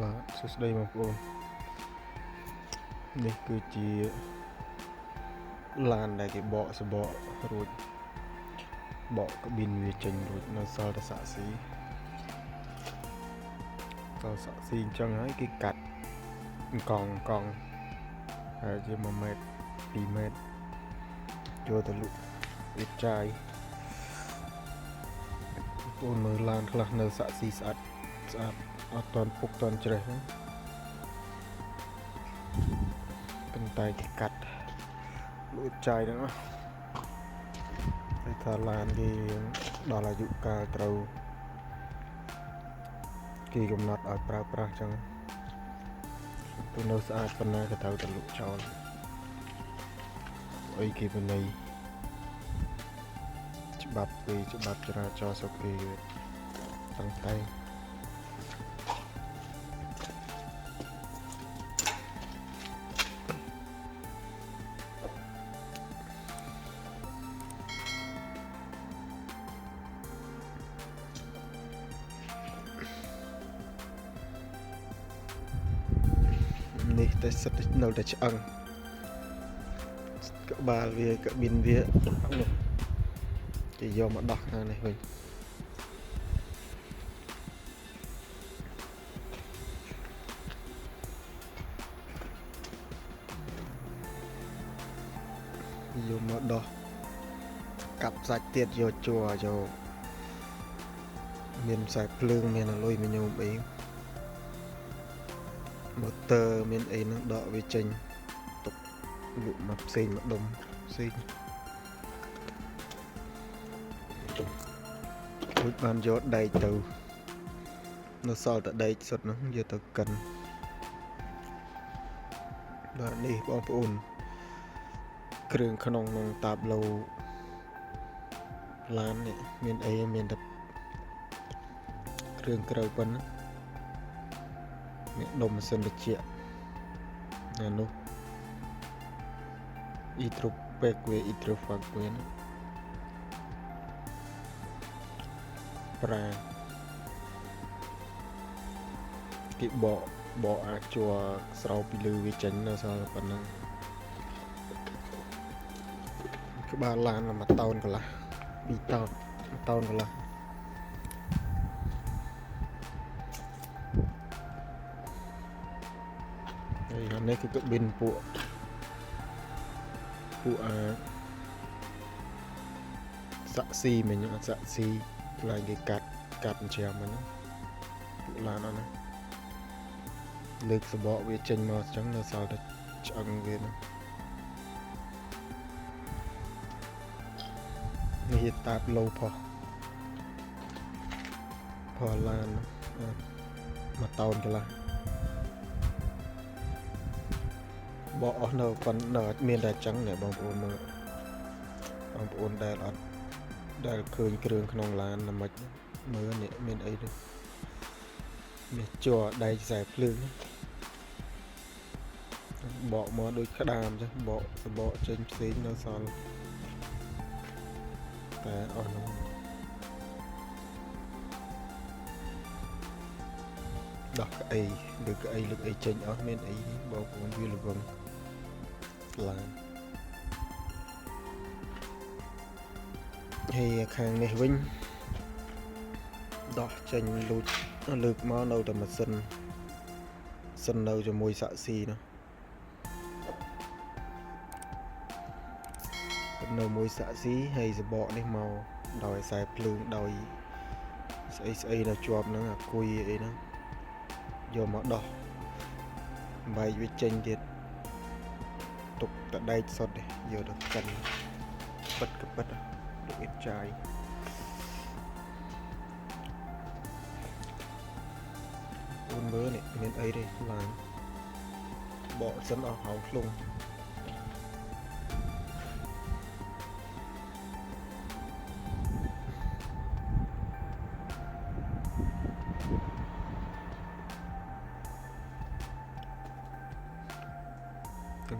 បាទសួស្តីបងប្អូននេះគឺជាឡានដែលគេបកសបករួចបកកាប៊ីនវាចេញរួចនៅសល់តែសាក់ស៊ីតសាក់ស៊ីអញ្ចឹងហើយគេកាត់កង់ហើយជា1ម៉ែត្រ2ម៉ែត្រចូលទៅលក់វាចាយបងប្អូនមើលឡានខ្លះនៅសាក់ស៊ីស្អាតអត់តន់ពុកតន់ច្រេះហ្នឹងប៉ុន្តែគេកាត់លក់ចាយហ្នឹងគេថាឡានគេដល់អាយុកាលត្រូវគេកំណត់ឲ្យប្រើប្រាស់អញ្ចឹងទៅនៅស្អាតប៉ុណ្ណាក៏ត្រូវតែលក់ចោលអីគេវិន័យច្បាប់ចរាចរណ៍ស្រុកគេតាំងតែនេះតែសិតនៅតែឆ្អឹងក្បាលវាកាប៊ីនវានោះគេយកមកដោះខាងនេះវិញយកមកដោះកាប់សាច់ទៀតយកជួយកមានខ្សែភ្លើងមានអលុយញោមអីម៉ូទ័រមានអីហ្នឹងដកវាចេញទុកលក់មកផ្សេងមកដុំផ្សេងរួចបានយកដែកទៅនៅសល់តែដែកសុទ្ធហ្នឹងយកទៅកិនបាទនេះបងប្អូនគ្រឿងក្នុងតាបឡូឡាននេះមានអីមានតែគ្រឿងក្រៅប៉ុណ្ណានេះដុំម៉ាស៊ីនត្រជាក់អានោះអ៊ីត្រូពេកវាអ៊ីត្រូហ្វាក់វាប្រាគេបកអាចជួស្រោបពីលើវាចេញនៅសល់ប៉ុណ្ណឹងក្បាលឡាន1តោនកន្លះ2តោន1តោនកន្លះហើយនេះគឺកាប៊ីនពួកសាក់ស៊ីមិញសាក់ស៊ីឡើងគេកាត់អញ្ចឹងហ្នឹងពួកឡានអត់ណាលើកសបកវាចេញមកអញ្ចឹងនៅសល់តែឆ្អឹងវានេះតាបឡូផុសឡាន1តោនកន្លះបកអស់នៅប៉ុណ្ណឹងមានតែអញ្ចឹងណែបងប្អូនមើលបងប្អូនដែលអត់ដែលឃើញគ្រឿងក្នុងឡានណាមិនមើលនេះមានអីទេមានជួដៃខ្សែភ្លើងបកមកដូចក្តាមចឹងបកសបកចេញផ្សេងនៅសល់តែអស់នោះដោះក្អីឬក្អីលើកអីចេញអស់មានអីបងប្អូនវាល្វឹងឡានហើយខាងនេះវិញដោះចេញលូចលើកមកនៅតែម៉ាស៊ីនសិននៅជាមួយសាក់ស៊ីនោះនៅមួយសាក់ស៊ីហើយសបកនេះមកដោយខ្សែភ្លើងដោយស្អីនៅជាប់ហ្នឹងអាគុយអីហ្នឹងយកមកដោះបែកវាចេញទៀតទុកតែដែកសុទ្ធទេយកទៅកិនពិតដូចអ៊ីតចាយអូនមើលនេះមានអីទេឡានបកសិនអស់ហៅខ្លង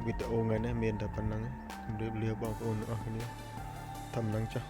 វីដេអូថ្ងៃនេះមានតែប៉ុណ្្នឹងជម្រាបលាបងប្អូនអរគ្នាតាមនឹងចាស់